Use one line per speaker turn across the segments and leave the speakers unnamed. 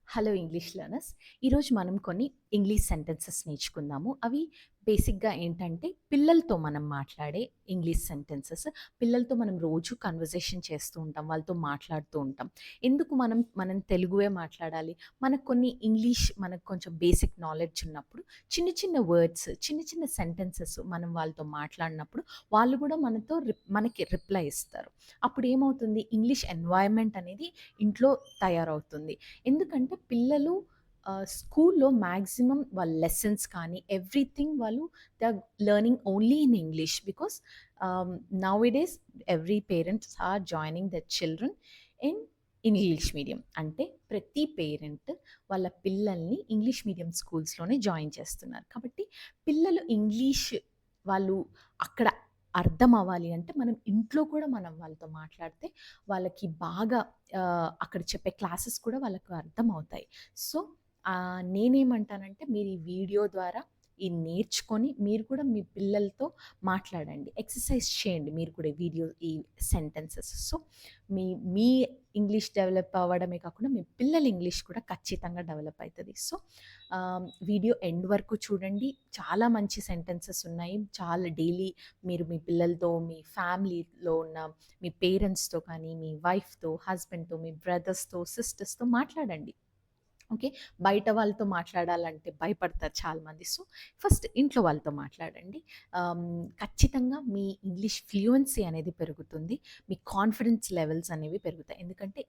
Hello English learners. ఈరోజు మనం కొన్ని ఇంగ్లీష్ సెంటెన్సెస్ నేర్చుకుందాము. అవి బేసిక్‌గా ఏంటంటే పిల్లలతో మనం మాట్లాడే ఇంగ్లీష్ సెంటెన్సెస్. పిల్లలతో మనం రోజు కన్వర్జేషన్ చేస్తూ ఉంటాం. వాళ్ళతో మాట్లాడుతూ ఉంటాం. ఎందుకు మనం తెలుగువే మాట్లాడాలి? మనకు కొన్ని ఇంగ్లీష్ మనకు కొంచెం బేసిక్ నాలెడ్జ్ ఉన్నప్పుడు చిన్న చిన్న వర్డ్స్, చిన్న చిన్న సెంటెన్సెస్ మనం వాళ్ళతో మాట్లాడినప్పుడు వాళ్ళు కూడా మనకి రిప్లై ఇస్తారు. అప్పుడు ఏమవుతుంది? ఇంగ్లీష్ ఎన్వైర్న్‌మెంట్ అనేది ఇంట్లో తయారవుతుంది. ఎందుకంటే పిల్లలు స్కూల్లో మ్యాక్సిమం వాళ్ళ లెసన్స్ కానీ ఎవ్రీథింగ్ వాళ్ళు they are learning only in English because nowadays every parents are joining the children in English medium. అంటే ప్రతి పేరెంట్ వాళ్ళ పిల్లల్ని ఇంగ్లీష్ మీడియం స్కూల్స్లోనే జాయిన్ చేస్తున్నారు. కాబట్టి పిల్లలు ఇంగ్లీష్ వాళ్ళు అక్కడ అర్థం అవ్వాలి అంటే మనం ఇంట్లో కూడా మనం వాళ్ళతో మాట్లాడితే వాళ్ళకి బాగా అక్కడ చెప్పే క్లాసెస్ కూడా వాళ్ళకు అర్థమవుతాయి. సో, నేనేమంటానంటే మీరు ఈ వీడియో ద్వారా ఇది నేర్చుకొని మీరు కూడా మీ పిల్లలతో మాట్లాడండి. ఎక్సర్సైజ్ చేయండి మీరు కూడా ఈ సెంటెన్సెస్. సో, మీ మీ ఇంగ్లీష్ డెవలప్ అవ్వడమే కాకుండా మీ పిల్లల ఇంగ్లీష్ కూడా ఖచ్చితంగా డెవలప్ అయితది. సో, వీడియో ఎండ్ వరకు చూడండి. చాలా మంచి సెంటెన్సెస్ ఉన్నాయి. చాలా డైలీ మీరు మీ పిల్లలతో, మీ ఫ్యామిలీలో ఉన్న మీ పేరెంట్స్‌తో కానీ, మీ వైఫ్‌తో, హస్బెండ్‌తో, మీ బ్రదర్స్‌తో, సిస్టర్స్‌తో మాట్లాడండి. ఓకే. బయట వాళ్ళతో మాట్లాడాలంటే భయపడతారు చాలామంది. సో, ఫస్ట్ ఇంట్లో వాళ్ళతో మాట్లాడండి. ఖచ్చితంగా మీ ఇంగ్లీష్ ఫ్లూయెన్సీ అనేది పెరుగుతుంది. మీ కాన్ఫిడెన్స్ లెవెల్స్ అనేవి పెరుగుతాయి. ఎందుకంటే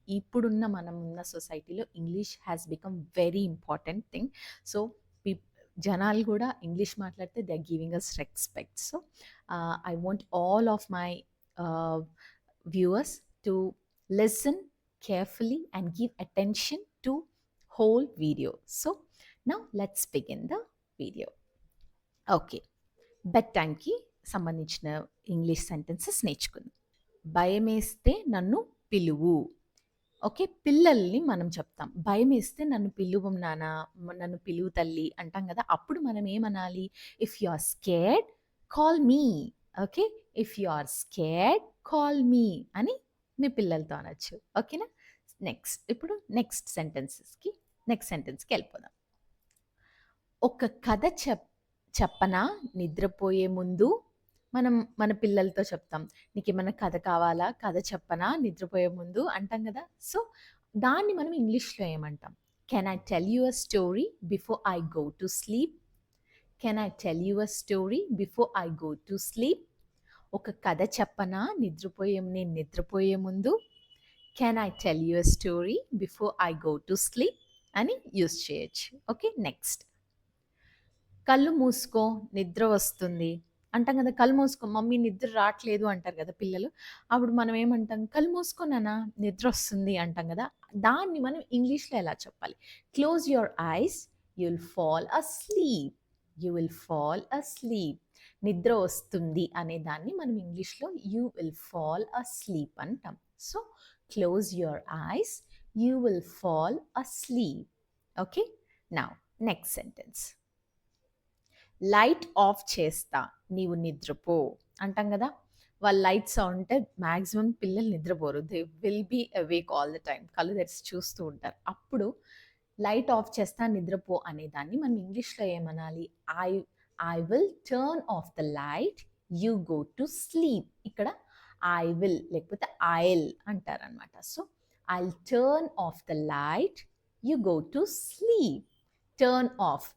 ఇప్పుడున్న మనమున్న సొసైటీలో English has become very important thing. So, పీప్ జనాలు గూడా ఇంగ్లీష్ మాట్లాడితే they are giving us respect. So, I want all of my uh, viewers to listen carefully and give attention to whole video. So now let's begin the video. Okay. Bed టైమ్‌కి సంబంధించిన English sentences నేర్చుకుందాం. భయమేస్తే నన్ను పిలువు. Okay. పిల్లల్ని మనం చెప్తాం. భయమేస్తే నన్ను పిలువు నాన్న, నన్ను పిలువు తల్లి అంటాం గదా! అప్పుడు మనం ఏమనాలి? If you are scared call me. Okay. If you are scared call me అని మీ పిల్లలతో అనొచ్చు. ఓకేనా? ఇప్పుడు నెక్స్ట్ సెంటెన్స్‌కి ఎళ్ళిపోదాం. ఒక కథ చెప్పనా నిద్రపోయే ముందు? మనం మన పిల్లలతో చెప్తాం. "నీకేమన్నా కథ కావాలా? కథ చెప్పనా నిద్రపోయే ముందు" అంటాం గదా! సో, దాన్ని మనం ఇంగ్లీష్‌లో ఏమంటాం? Can I tell you a story before I go to sleep? Can I tell you a story before I go to sleep? ఒక కథ చెప్పనా నేను నిద్రపోయే ముందు? Can I tell you a story before I go to sleep అని use చేయొచ్చు. Okay. Next. కళ్ళు మూసుకో నిద్ర వస్తుంది అంటాం కదా! కళ్ళు మూసుకో మమ్మీ నిద్ర రాట్లేదు అంటారు కదా పిల్లలు. అప్పుడు మనం ఏమంటాం? కళ్ళు మూసుకో నాన్న నిద్రొస్తుంది అంటాం కదా! దాన్ని మనం ఇంగ్లీష్‌లో ఎలా చెప్పాలి? Close your eyes you will fall asleep. You will fall asleep. నిద్ర వస్తుంది అనే దాన్ని మనం ఇంగ్లీష్‌లో యూ విల్ ఫాల్ అస్లీప్ అంటాం. So, close your eyes you will fall asleep. Okay. Now next sentence. Light of చేస్తా నీవు నిద్రపో అంటాం కదా! వాళ్ళు లైట్స్ ఆన్ ఉంటే మాక్సిమం పిల్లలు నిద్రపోరు. They will be awake all the time. కళ్ళు తెరిచి చూస్తూ ఉంటారు. అప్పుడు లైట్ ఆఫ్ చేస్తా నిద్రపో అనేదాన్ని మనం ఇంగ్లీష్‌లో ఏమనాలి? I I will turn off the light you go to sleep. ఇక్కడ ఐ విల్ లేకపోతే ఐల్ అంటారనమాట. So, I'll turn off the light you go to sleep. Turn off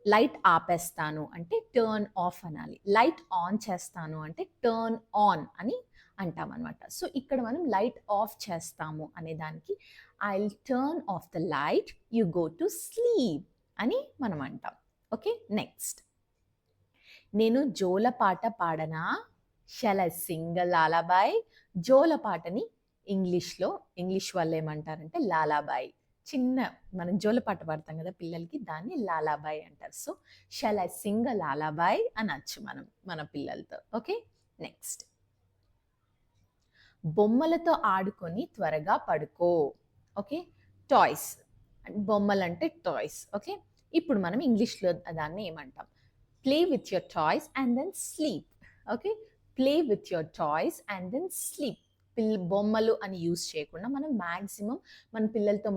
light ఆపేస్తాను అంటే టర్న్ ఆఫ్ అనాలి. లైట్ ఆన్ చేస్తాను అంటే turn on అని అంటామనమాట. So, ఇక్కడ మనం లైట్ ఆఫ్ చేస్తాము అనే దానికి I'll turn off the light you go to sleep అని మనం అంటాం. ఓకే. నెక్స్ట్. నేను జోలపాట పాడనా? Shall I sing a lullaby? జోలపాటని ఇంగ్లీష్ వాళ్ళేమంటారంటే లాలాబాయ్. చిన్న మనం జోలపాట పాడతాం కదా పిల్లలకి, దాన్ని లాలాబాయ్ అంటారు. So, shall I sing a lullaby అనొచ్చు మన పిల్లలతో. ఓకే. నెక్స్ట్. బొమ్మలతో ఆడుకొని త్వరగా పడుకో. ఓకే. టాయ్స్. బొమ్మలంటే టాయ్స్. ఓకే. ఇప్పుడు మనం ఇంగ్లీష్‌లో దాన్ని ఏమంటాం? Play with your toys and then sleep. Okay. Play with your toys and then sleep. బొమ్మలు అని యూజ్ చేయకుండా మనం మ్యాక్సిమం మన పిల్లలతో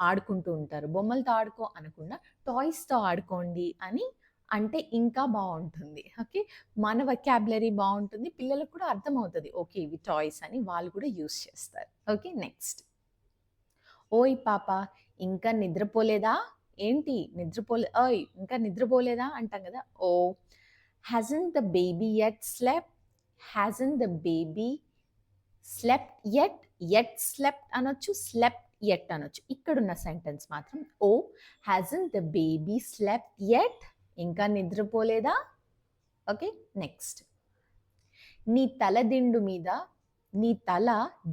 ఆడుకుంటూ ఉంటారు. బొమ్మలతో ఆడుకో అనకుండా టాయ్స్‌తో ఆడుకోండి అని అంటే ఇంకా బావుంటుంది. ఓకే. మన వొకాబులరీ బావుంటుంది. పిల్లలకు కూడా అర్థమవుతది. ఓకే. ఇవి టాయ్స్ అని వాళ్ళు కూడా యూజ్ చేస్తారు. ఓకే. నెక్స్ట్. ఓయ్ పాప ఇంకా నిద్రపోలేదా? ఏంటి ఓయ్ ఇంకా నిద్రపోలేదా అంటాం కదా! Oh! Hasn't the baby yet slept? Hasn't the baby slept yet? Yet slept అనొచ్చు. స్లెప్ట్ యెట్ అనొచ్చు. ఇక్కడున్న సెంటెన్స్ మాత్రం oh! Hasn't the baby slept yet? ఇంకా నిద్రపోలేదా? ఓకే. నెక్స్ట్. నీ తల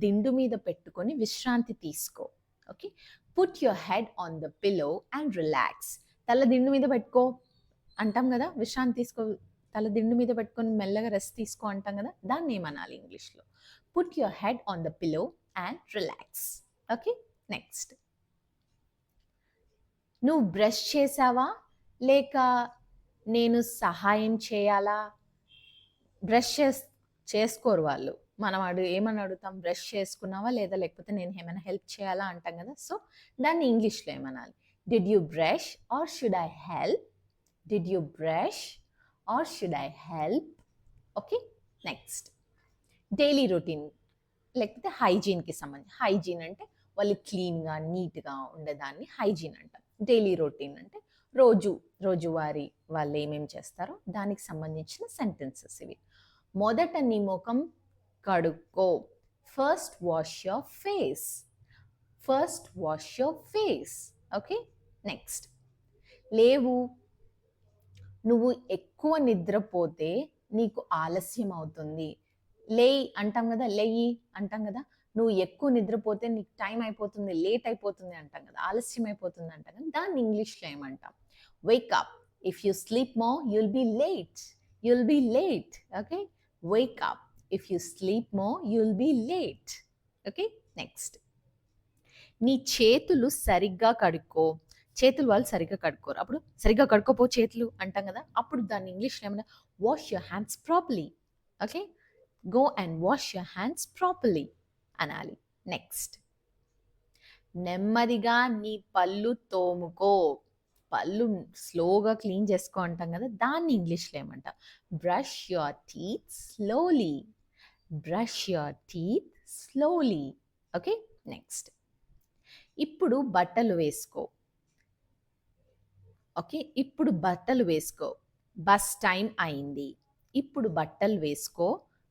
దిండు మీద పెట్టుకొని విశ్రాంతి తీసుకో. Okay. Put your head on the pillow and relax. తల దిండు మీద పెట్టుకో అంటాం కదా! విశ్రాంతి తీసుకో. తల దిండు మీద పెట్టుకొని మెల్లగా రెస్ట్ తీసుకో అంటాం కదా! దాన్ని ఏమనాలి ఇంగ్లీష్‌లో? Put your head on the pillow and relax. Okay. Next. నువ్వు బ్రష్ చేసావా? లేక నేను సహాయం చేయాలా? బ్రష్ చేసుకోరు వాళ్ళు. మనం ఏమని అడుగుతాం? బ్రష్ చేసుకున్నావా? లేదా లేకపోతే నేను ఏమైనా హెల్ప్ చేయాలా అంటాం కదా! సో, దాన్ని ఇంగ్లీష్‌లో ఏమనాలి? Did you brush or should I help? Did you brush or should I help? Okay. Next. Daily routine లేకపోతే హైజీన్‌కి సంబంధించి. హైజీన్ అంటే వాళ్ళు క్లీన్‌గా, నీట్‌గా ఉండేదాన్ని హైజీన్ అంటాం. డైలీ రొటీన్ అంటే రోజువారీ వాళ్ళు ఏమేమి చేస్తారో దానికి సంబంధించిన సెంటెన్సెస్ ఇవి. మొదట నీ ముఖం కడుక్కో. First wash your face. First wash your face. Okay. Next. లేవు. నువ్వు ఎక్కువ నిద్రపోతే నీకు ఆలస్యం అవుతుంది. లేయి అంటాం కదా! లెయ్యి అంటాం కదా! నువ్వు ఎక్కువ నిద్రపోతే నీకు టైం అయిపోతుంది, లేట్ అయిపోతుంది అంటాం కదా! ఆలస్యం అయిపోతుంది అంటాం కదా! దాన్ని ఇంగ్లీష్‌లో ఏమంటాం? Wake up. If you sleep more you'll be late. You'll be late. Okay. Wake up. If you sleep more you'll be late. Okay. Next. నీ చేతులు సరిగ్గా కడుక్కో. చేతులు వాళ్ళు సరిగ్గా కడుక్కోరు. అప్పుడు సరిగ్గా కడుక్కోపో చేతులు అంటాం కదా! అప్పుడు దాన్ని ఇంగ్లీష్‌లో ఏమన్నా wash your hands properly. Okay. Go and wash your hands properly అనాలి. నెక్స్ట్. నెమ్మదిగా నీ పళ్ళు తోముకో. పళ్ళు స్లోగా క్లీన్ చేసుకో అంటాం కదా! దాన్ని ఇంగ్లీష్‌లో ఏమంటాం? Brush your teeth slowly. Brush your teeth slowly. Okay. Next. ఇప్పుడు బట్టలు వేసుకో. ఓకే. ఇప్పుడు బట్టలు వేసుకో. బస్ టైం అయింది. ఇప్పుడు బట్టలు వేసుకో.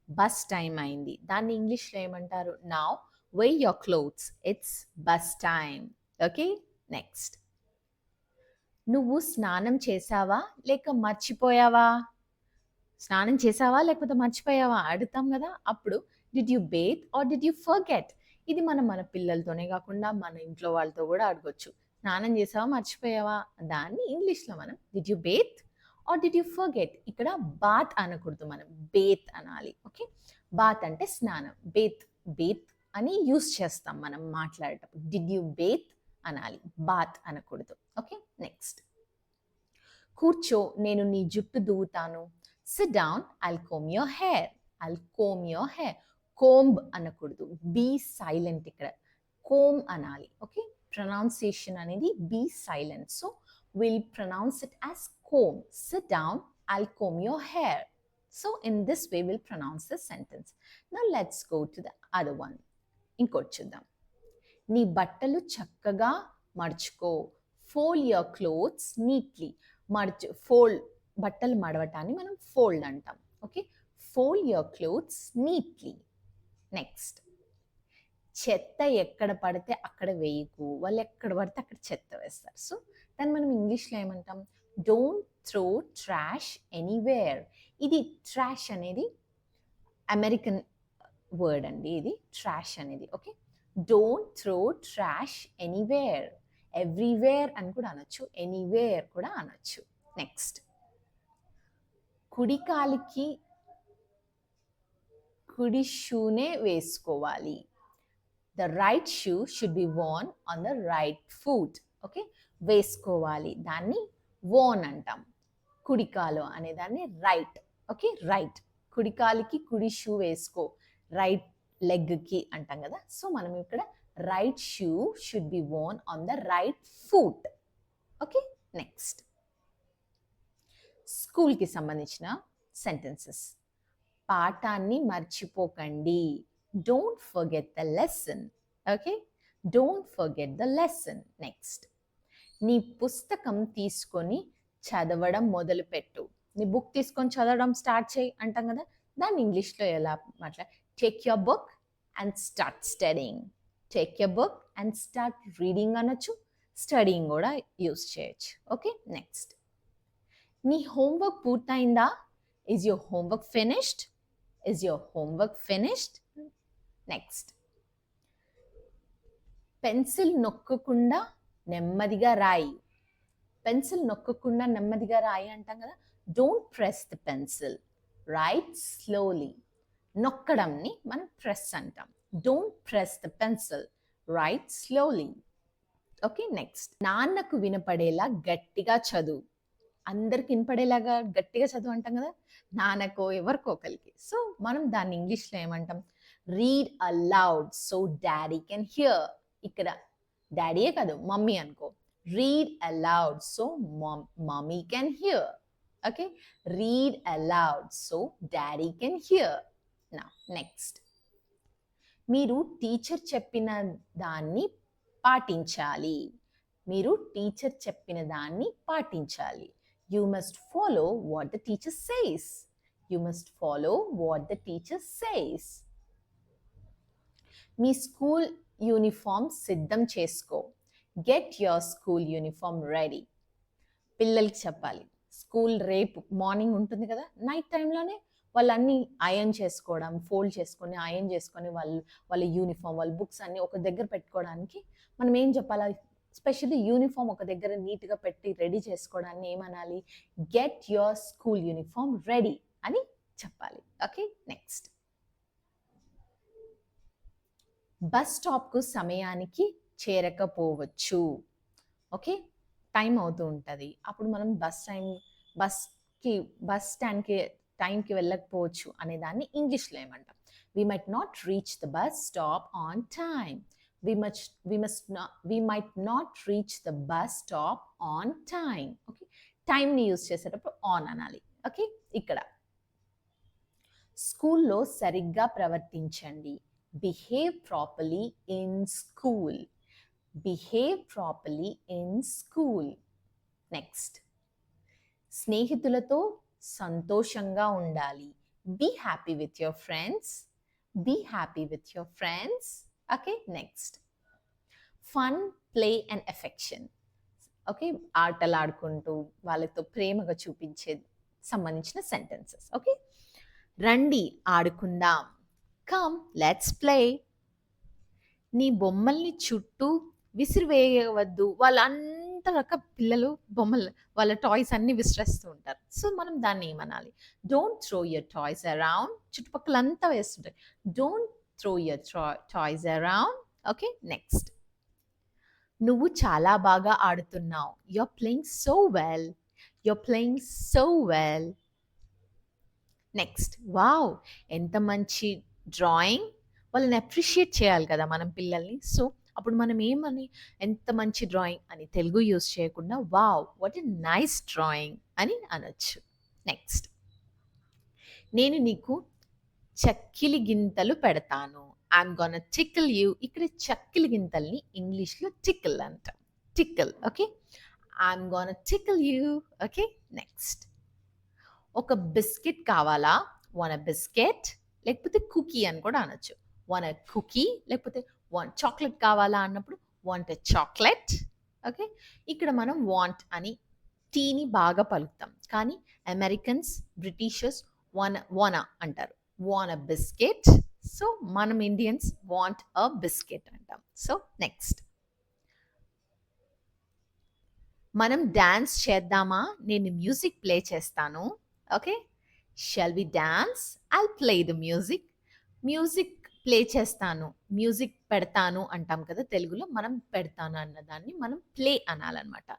బస్ టైం అయింది. దాన్ని ఇంగ్లీష్‌లో ఏమంటారు? Now where your clothes. It's bus time. Okay. Next. నువ్వు స్నానం చేశావా? లేక మర్చిపోయావా? స్నానం చేశావా? లేకపోతే మర్చిపోయావా? అడుగుతాం కదా! అప్పుడు did you Beth or did you forget? ఇది మనం మన పిల్లలతోనే కాకుండా మన ఇంట్లో వాళ్ళతో కూడా అడగొచ్చు. స్నానం చేశావా? మర్చిపోయావా? దాన్ని ఇంగ్లీష్‌లో మనం did you Beth or did you forget? ఇక్కడ బాత్ అనకూడదు మనం. బేత్ అనాలి. ఓకే. బాత్ అంటే స్నానం. బేత్ అని యూజ్ చేస్తాం మనం మాట్లాడేటప్పుడు. డిడ్ యూ బేత్ అనాలి. బాత్ అనకూడదు. ఓకే. నెక్స్ట్. కూర్చో నేను నీ జుట్టు దువ్వుతాను. Sit down I'll comb your hair. I'll comb your hair. Comb అనకూడదు. బీ సైలెంట్ ఇక్కడ. కోమ్ అనాలి. ఓకే. ప్రొనౌన్సియేషన్ అనేది B silent. So will pronounce it as comb. Sit down I'll comb your hair. So in this way will pronounce this sentence. Now let's go to the other one. ఇంకోటి చూద్దాం. నీ బట్టలు చక్కగా మడుచుకో. Fold your clothes neatly. Fold బట్టలు మడవటాన్ని మనం fold అంటాం. Okay. Fold your clothes neatly. Next. చెత్త ఎక్కడ పడితే అక్కడ వేయకు. వాళ్ళు ఎక్కడ పడితే అక్కడ చెత్త వేస్తారు. సో దాన్ని మనం ఇంగ్లీష్‌లో ఏమంటాం? Don't throw trash anywhere. ఇది ట్రాష్ అనేది అమెరికన్ వర్డ్ అండి ఇది. ట్రాష్ అనేది. Okay. Don't throw trash anywhere. Everywhere అని కూడా అనొచ్చు. ఎనీవేర్ కూడా అనొచ్చు. నెక్స్ట్. కుడి కాలికి కుడి షూనే వేసుకోవాలి. The right shoe should B worn on the right foot. Okay. వేసుకోవాలి. దాన్ని worn అంటాం. కుడికాలు అనే దాన్ని రైట్. ఓకే. రైట్. కుడికాలికి కుడి షూ వేసుకో. రైట్ లెగ్కి అంటాం కదా. సో మనం ఇక్కడ right shoe should be worn on the right foot. Okay, next స్కూల్కి సంబంధించిన సెంటెన్సెస్. పాఠాన్ని మర్చిపోకండి. Don't forget the lesson. Okay, don't forget the lesson. Next, నీ పుస్తకం తీసుకొని చదవడం మొదలుపెట్టు. నీ బుక్ తీసుకొని చదవడం స్టార్ట్ చేయి అంటాం కదా, దాన్ని ఇంగ్లీష్లో ఎలా మాట్లా take your book and start studying. Take your book and start reading అనొచ్చు, స్టడీయింగ్ కూడా యూస్ చేయొచ్చు. ఓకే, నెక్స్ట్, నీ హోంవర్క్ పూర్తయిందా? Is your homework finished? Is your homework finished? Next, pencil నొక్కకుండా నెమ్మదిగా రాయి. పెన్సిల్ నొక్కకుండా నెమ్మదిగా రాయి అంటాం కదా, don't press the pencil, write slowly. నొక్కడంని మనం ప్రెస్ అంటాం. Don't press the pencil, write slowly. Okay, next, నాన్నకు వినపడేలా గట్టిగా చదువు. అందరికి వినపడేలాగా గట్టిగా చదువు అంటాం కదా, నాన్నకో ఎవరికో ఒకరికి. సో మనం దాన్ని ఇంగ్లీష్లో ఏమంటాం? Read allowed so daddy can hear. ఇక్కడ డాడీయే కాదు, మమ్మీ అనుకో. Read allowed so mummy can hear. Okay, read allowed so daddy can hear. నా నెక్స్ట్, మీరు టీచర్ చెప్పిన దాన్ని పాటించాలి. మీరు టీచర్ చెప్పిన దాన్ని పాటించాలి. You must follow what the teacher says. You must follow what the teacher says. Me school uniform సిద్ధం చేసుకో. Get your school uniform ready. పిల్లలకి చెప్పాలి, స్కూల్ రేపు మార్నింగ్ ఉంటుంది కదా, నైట్ టైంలోనే వాళ్ళన్నీ అయర్న్ చేసుకోవడం, ఫోల్డ్ చేసుకొని అయర్న్ చేసుకొని వాళ్ళ యూనిఫామ్, వాళ్ళ బుక్స్ అన్నీ ఒక దగ్గర పెట్టుకోవడానికి మనం ఏం చెప్పాలి? స్పెషల్లీ యూనిఫామ్ ఒక దగ్గర నీట్గా పెట్టి రెడీ చేసుకోవడాన్ని ఏమనాలి? Get your school uniform ready అని చెప్పాలి. ఓకే, నెక్స్ట్, బస్ స్టాప్కు సమయానికి చేరకపోవచ్చు. ఓకే, టైం అవుతూ ఉంటుంది, అప్పుడు మనం బస్ స్టాండ్కి టైంకి వెళ్ళకపోవచ్చు అనే దాన్ని ఇంగ్లీష్లో ఏమంటాం? We might not reach the bus stop on time. We might not reach the bus stop on time. Okay, time ni use చేసేటప్పుడు on అనాలి. ఓకే, ఇక్కడ స్కూల్లో సరిగ్గా ప్రవర్తించండి. Behave properly in school. Behave properly in school. Next, స్నేహితులతో సంతోషంగా ఉండాలి. Be happy with your friends. Be happy with your friends. Okay, next, fun, play and affection. Okay, ఆటలు ఆడుకుంటూ వాళ్ళతో ప్రేమగా చూపించే సంబంధించిన సెంటెన్సెస్. ఓకే, రండి ఆడుకుందాం. Come let's play. నీ బొమ్మల్ని చుట్టూ విసిరివేయవద్దు. వాళ్ళంతా పిల్లలు బొమ్మలు వాళ్ళ టాయ్స్ అన్ని విసిరేస్తూ ఉంటారు. సో మనం దాన్ని ఏమనాలి? Don't throw your toys around. చుట్టుపక్కలంతా వేస్తుంటాయి. Don't throw your toys around. Okay, next, నువ్వు చాలా బాగా ఆడుతున్నావు. You're playing so well. You're playing so well. Next, wow ఎంత మంచి డ్రాయింగ్. వాళ్ళని అప్రిషియేట్ చేయాలి కదా మనం పిల్లల్ని. సో అప్పుడు మనం ఏమని, ఎంత మంచి డ్రాయింగ్ అని తెలుగు యూజ్ చేయకుండా wow what a nice drawing అని అనొచ్చు. నెక్స్ట్, నేను నీకు చక్కిలి గింతలు పెడతాను. I'm gonna tickle you. ఇక్కడ చక్కిలి గింతల్ని ఇంగ్లీష్లో టికిల్ అంటాం. Tickle. Okay, I'm gonna tickle you. Okay, next, ఒక బిస్కెట్ కావాలా? వన్ అ బిస్కెట్, లేకపోతే కుకీ అని కూడా అనొచ్చు. వన్ అ కుకీ, లేకపోతే వన్ చాక్లెట్ కావాలా అన్నప్పుడు వాంట్ ఎ చాక్లెట్. ఓకే, ఇక్కడ మనం వాంట్ అని టీని బాగా పలుకుతాం, కానీ అమెరికన్స్, బ్రిటిషర్స్ వానా అంటారు. Wanna biscuit. సో మనం ఇండియన్స్ వాంట్ అ బిస్కెట్ అంటాం. సో నెక్స్ట్, మనం డాన్స్ చేద్దామా? నేను మ్యూజిక్ ప్లే చేస్తాను. Okay, shall we dance? I'll play the music. Music play చేస్తాను, మ్యూజిక్ పెడతాను అంటాం కదా తెలుగులో. మనం పెడతాను అన్నదాన్ని మనం ప్లే అనాలన్నమాట.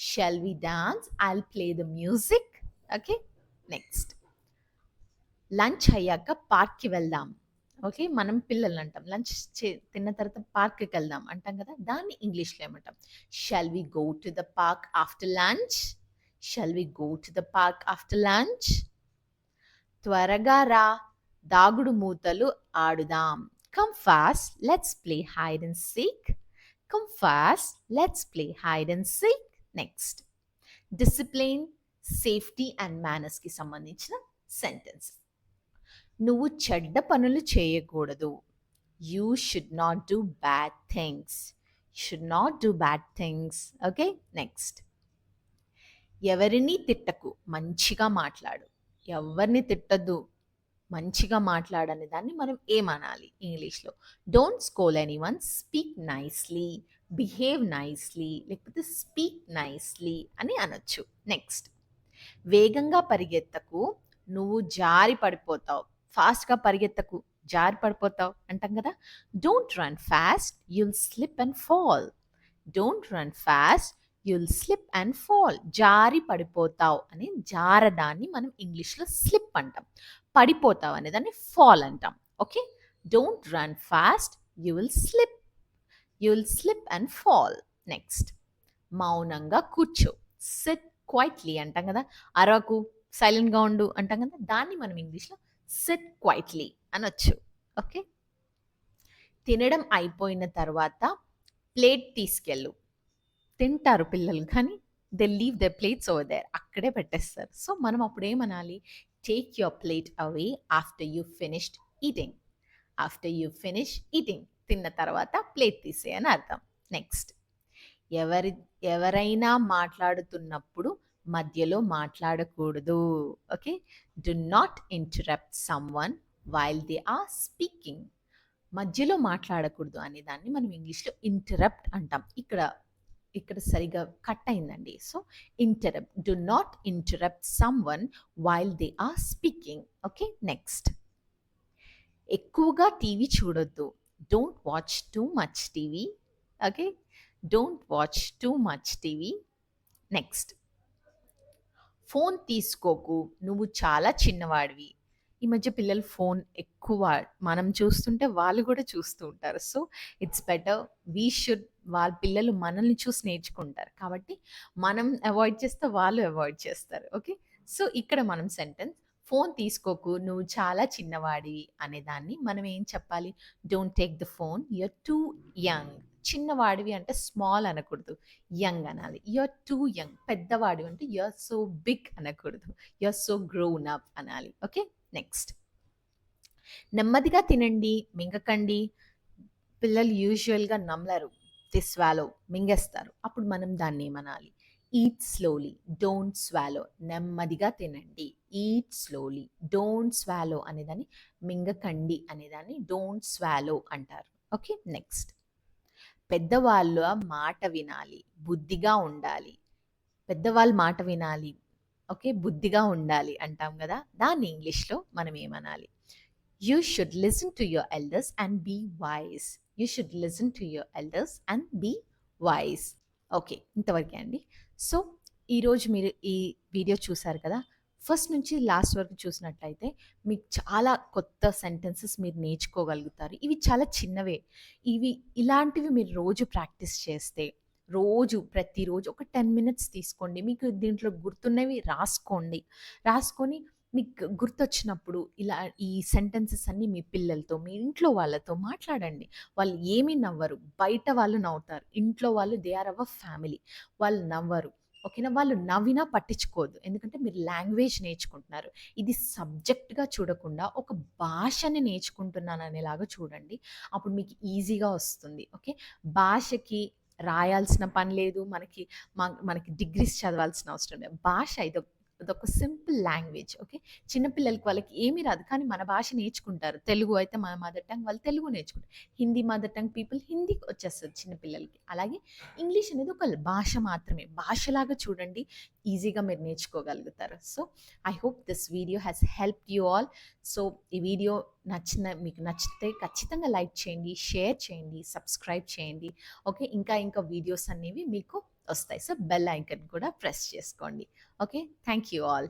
Shall we dance? I'll play the music. Okay, next, lunch అయ్యాక పార్క్కి వెళ్దాం. ఓకే. మనం పిల్లల్ని అంటాం. లంచ్ తిన్న తర్వాత పార్క్‌కెళ్దాం అంటాం కదా! దాన్ని ఇంగ్లీష్‌లో ఏమంటాం? Shall we go to the park after lunch? Shall we go to the park after lunch? త్వరగా రా దాగుడు మూతలు ఆడుదాం. Come fast let's play hide and seek. Come fast let's play hide and seek. Next discipline, safety and మేనర్స్‌కి సంబంధించిన sentence. నువ్వు చెడ్డ పనులు చేయకూడదు. You should not do bad things. Should not do bad things. Okay. Next ఎవరిని తిట్టకు, మంచిగా మాట్లాడు. ఎవరిని తిట్టద్దు, మంచిగా మాట్లాడనే దాన్ని మనం ఏమనాలి ఇంగ్లీష్‌లో? Don't scold anyone, speak nicely, behave nicely లేకపోతే స్పీక్ నైస్‌లీ అని అనొచ్చు. నెక్స్ట్ వేగంగా పరిగెత్తకు, నువ్వు జారి పడిపోతావు. ఫాస్ట్‌గా పరిగెత్తకు, జారి పడిపోతావు అంటాం కదా! Don't run fast, you'll slip and fall. Don't run fast, you'll slip and fall. జారి పడిపోతావు అని జారడాన్ని మనం ఇంగ్లీష్‌లో స్లిప్ అంటాం. పడిపోతావు అనే దాన్ని ఫాల్ అంటాం. Okay. Don't run fast, you will slip. You will slip and fall. Next మౌనంగా కూర్చో. సిట్ క్వైట్‌లీ అంటాం కదా! అరవకు, సైలెంట్‌గా ఉండు అంటాం కదా! దాన్ని మనం ఇంగ్లీష్‌లో సిట్ క్వైట్‌లీ అనొచ్చు. ఓకే. తినడం అయిపోయిన తర్వాత ప్లేట్ తీసుకెళ్ళు. తింటారు పిల్లలు కానీ they leave their plates over there. అక్కడే పెట్టేస్తారు. సో, మనం అప్పుడేమనాలి? Take your plate away after you finished eating. After you finish eating. తిన్న తర్వాత ప్లేట్ తీసేయి అని అర్థం. నెక్స్ట్ ఎవరి ఎవరైనా మాట్లాడుతున్నప్పుడు మధ్యలో మాట్లాడకూడదు. Okay. Do not interrupt someone while they are speaking. మధ్యలో మాట్లాడకూడదు అనే దాన్ని మనం ఇంగ్లీష్‌లో ఇంటరప్ట్ అంటాం. ఇక్కడ ఇక్కడ సరిగ్గా కట్ అయిందండి. So, interrupt. Do not interrupt someone while they are speaking. Okay. Next ఎక్కువగా టీవీ చూడొద్దు. Don't watch too much TV. Okay. Don't watch too much TV. Next phone తీసుకోకు. నువ్వు చాలా చిన్నవాడివి. ఈ మధ్య పిల్లలు ఫోన్ ఎక్కువ మనం చూస్తుంటే వాళ్ళు గూడా చూస్తూ ఉంటారు. So, it's better we should వాళ్ళ పిల్లలు మనల్ని చూసి నేర్చుకుంటారు. కాబట్టి మనం అవాయిడ్ చేస్తే వాళ్ళు అవాయిడ్ చేస్తారు. ఓకే. సో, ఇక్కడ మనం సెంటెన్స్ ఫోన్ తీసుకోకు. నువ్వు చాలా చిన్నవాడివి అనేదాన్ని మనం ఏం చెప్పాలి? Don't take the phone. You are too young. చిన్నవాడివి అంటే స్మాల్ అనకూడదు. యంగ్ అనాలి. You are too young. పెద్దవాడు అంటే యూ ఆర్ సో బిగ్ అనకూడదు. You are so grown up అనాలి. ఓకే. నెక్స్ట్ నెమ్మదిగా తినండి, మింగకండి. పిల్లలు యూజువల్‌గా నమలరు. They swallow మింగేస్తారు. అప్పుడు మనం దాన్ని ఏమనాలి? Eat slowly, don't swallow. నెమ్మదిగా తినండి. ఈట్ స్లోలీ, డోంట్ స్వాలో అనేదాన్ని మింగకండి అనేదాన్ని డోంట్ స్వాలో అంటారు. ఓకే. నెక్స్ట్ పెద్దవాళ్ళ మాట వినాలి, బుద్ధిగా ఉండాలి. పెద్దవాళ్ళ మాట వినాలి. ఓకే. బుద్ధిగా ఉండాలి అంటాం గదా! దాన్ని ఇంగ్లీష్‌లో మనం ఏమనాలి? You should listen to your elders and be wise. You should listen to your elders and be wise. Okay. ఇంతవరకే అండి. సో, ఈరోజు మీరు ఈ వీడియో చూసారు కదా! ఫస్ట్ నుంచి లాస్ట్ వరకు చూసినట్లయితే మీకు చాలా కొత్త సెంటెన్సెస్ మీరు నేర్చుకోగలుగుతారు. ఇవి చాలా చిన్నవే. ఇవి ఇలాంటివి మీరు రోజు ప్రాక్టీస్ చేస్తే రోజు ప్రతిరోజు ఒక 10 మినిట్స్ తీసుకోండి. మీకు దీంట్లో గుర్తున్నవి రాసుకోండి. రాసుకొని మీకు గుర్తొచ్చినప్పుడు ఇలా ఈ సెంటెన్సెస్ అన్నీ మీ పిల్లలతో, మీ ఇంట్లో వాళ్ళతో మాట్లాడండి. వాళ్ళు ఏమీ నవ్వరు. బయట వాళ్ళు నవ్వుతారు. ఇంట్లో వాళ్ళు దే ఆర్ అవర్ ఫ్యామిలీ. వాళ్ళు నవ్వరు. ఓకేనా? వాళ్ళు నవ్వినా పట్టించుకోవద్దు. ఎందుకంటే మీరు లాంగ్వేజ్ నేర్చుకుంటున్నారు. ఇది సబ్జెక్ట్‌గా చూడకుండా ఒక భాషని నేర్చుకుంటున్నాననేలాగా చూడండి. అప్పుడు మీకు ఈజీగా వస్తుంది. ఓకే. భాషకి రాయాల్సిన పని లేదు. మనకి డిగ్రీస్ చదవాల్సిన అవసరం లేదు. భాష ఇదొక సింపుల్ లాంగ్వేజ్. ఓకే. చిన్న పిల్లలకి వాళ్ళకి ఏమీ రాదు. కానీ మన భాష నేర్చుకుంటారు. తెలుగు అయితే మన మదర్ టంగ్, వాళ్ళు తెలుగు నేర్చుకుంటారు. Hindi mother tongue people Hindi వచ్చేస్తది చిన్న పిల్లలకి. అలాగే ఇంగ్లీష్ అనేది ఒక భాష మాత్రమే. భాషలాగా చూడండి. ఈజీగా మీరు నేర్చుకోగలుగుతారు. So, I hope this video has helped you all. So, ఈ వీడియో మీకు నచ్చితే ఖచ్చితంగా లైక్ చేయండి, షేర్ చేయండి, సబ్స్క్రైబ్ చేయండి. ఓకే. ఇంకా వీడియోస్ అనేవి మీకు వస్తాయి. సో, బెల్ ఐకాన్ కూడా ప్రెస్ చేసుకోండి. ఓకే. Thank you all.